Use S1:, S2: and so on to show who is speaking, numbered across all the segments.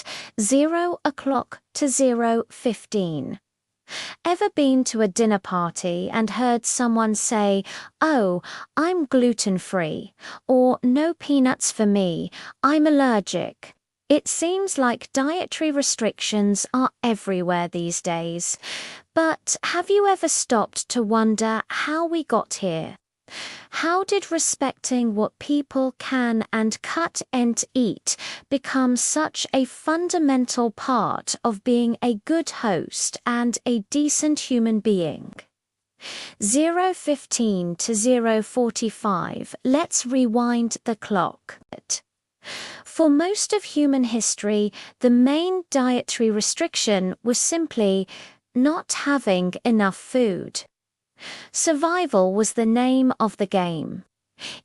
S1: at 0 o'clock to 0:15. Ever been to a dinner party and heard someone say, "Oh, I'm gluten-free," or "No peanuts for me, I'm allergic"? It seems like dietary restrictions are everywhere these days. But have you ever stopped to wonder how we got here? How did respecting what people can and can't eat become such a fundamental part of being a good host and a decent human being? 0:15 to 0:45, let's rewind the clock. For most of human history, the main dietary restriction was simply not having enough food. Survival was the name of the game.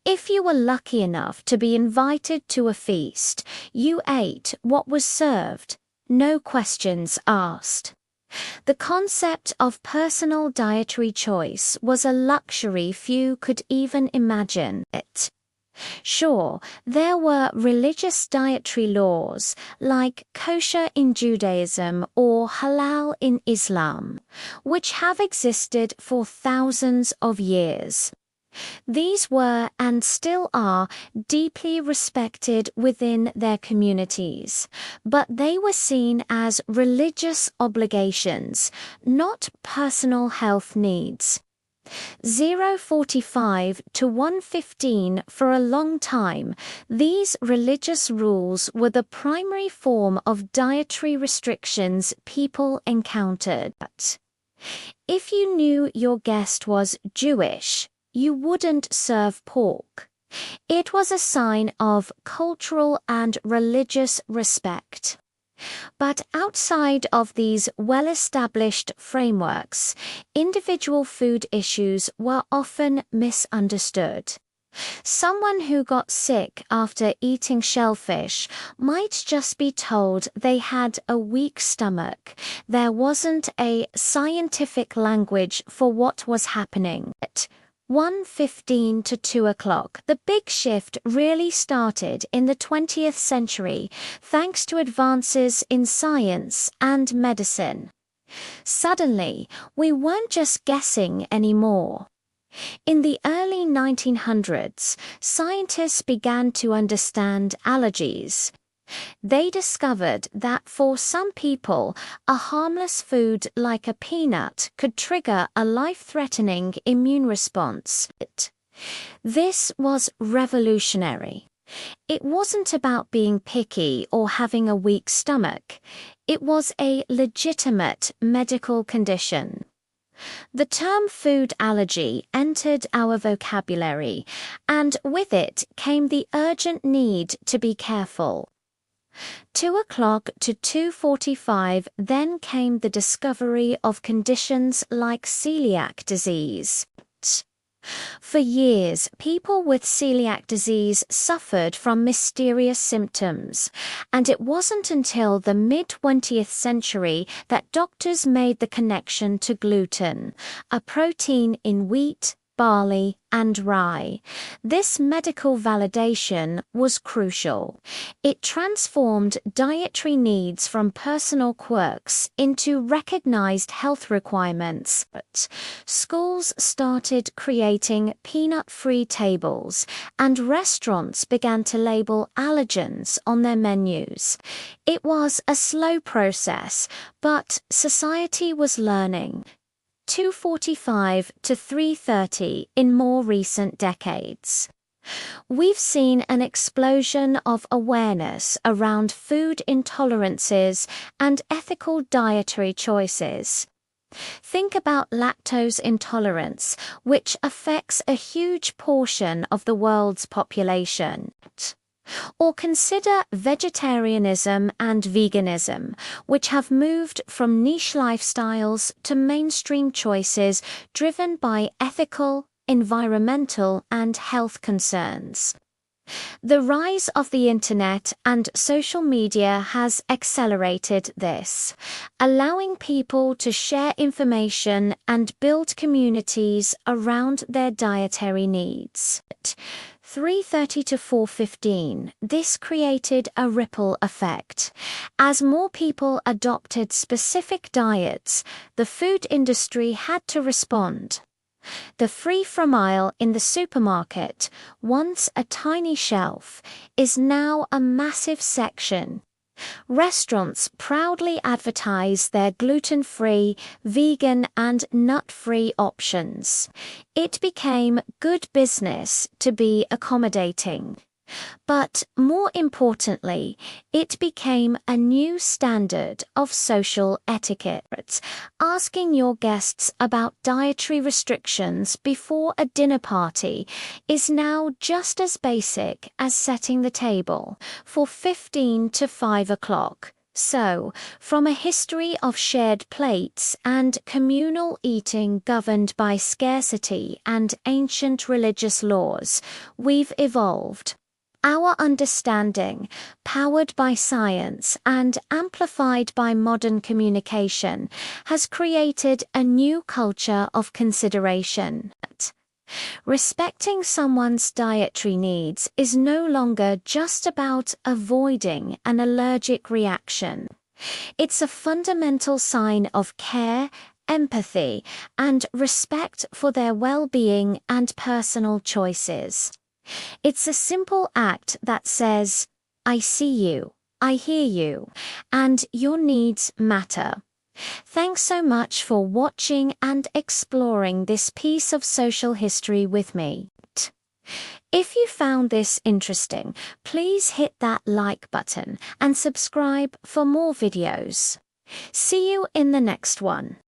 S1: If you were lucky enough to be invited to a feast, you ate what was served, no questions asked. The concept of personal dietary choice was a luxury few could even imagine it. Sure, there were religious dietary laws, like kosher in Judaism or halal in Islam, which have existed for thousands of years. These were and still are deeply respected within their communities, but they were seen as religious obligations, not personal health needs. 0:45 to 1:15 for a long time, these religious rules were the primary form of dietary restrictions people encountered. If you knew your guest was Jewish, you wouldn't serve pork. It was a sign of cultural and religious respect. But outside of these well-established frameworks, individual food issues were often misunderstood. Someone who got sick after eating shellfish might just be told they had a weak stomach. There wasn't a scientific language for what was happening. 1:15 to 2 o'clock. The big shift really started in the 20th century thanks to advances in science and medicine. Suddenly, we weren't just guessing anymore. In the early 1900s, scientists began to understand allergies. They discovered that for some people, a harmless food like a peanut could trigger a life-threatening immune response. This was revolutionary. It wasn't about being picky or having a weak stomach. It was a legitimate medical condition. The term food allergy entered our vocabulary, and with it came the urgent need to be careful. 2 o'clock to 2:45 then came the discovery of conditions like celiac disease. For years, people with celiac disease suffered from mysterious symptoms, and it wasn't until the mid-20th century that doctors made the connection to gluten, a protein in wheat, barley, and rye. This medical validation was crucial. It transformed dietary needs from personal quirks into recognized health requirements. Schools started creating peanut-free tables, and restaurants began to label allergens on their menus. It was a slow process, but society was learning. 2:45 to 3:30 in more recent decades. We've seen an explosion of awareness around food intolerances and ethical dietary choices. Think about lactose intolerance, which affects a huge portion of the world's population. Or consider vegetarianism and veganism, which have moved from niche lifestyles to mainstream choices driven by ethical, environmental, and health concerns. The rise of the internet and social media has accelerated this, allowing people to share information and build communities around their dietary needs. 3:30 to 4:15, this created a ripple effect. As more people adopted specific diets, the food industry had to respond. The free-from aisle in the supermarket, once a tiny shelf, is now a massive section. Restaurants proudly advertise their gluten-free, vegan and nut-free options. It became good business to be accommodating. But more importantly, it became a new standard of social etiquette. Asking your guests about dietary restrictions before a dinner party is now just as basic as setting the table for 15 to 5 o'clock. So, from a history of shared plates and communal eating governed by scarcity and ancient religious laws, we've evolved. Our understanding, powered by science and amplified by modern communication, has created a new culture of consideration. Respecting someone's dietary needs is no longer just about avoiding an allergic reaction. It's a fundamental sign of care, empathy, and respect for their well-being and personal choices. It's a simple act that says, I see you, I hear you, and your needs matter. Thanks so much for watching and exploring this piece of social history with me. If you found this interesting, please hit that like button and subscribe for more videos. See you in the next one.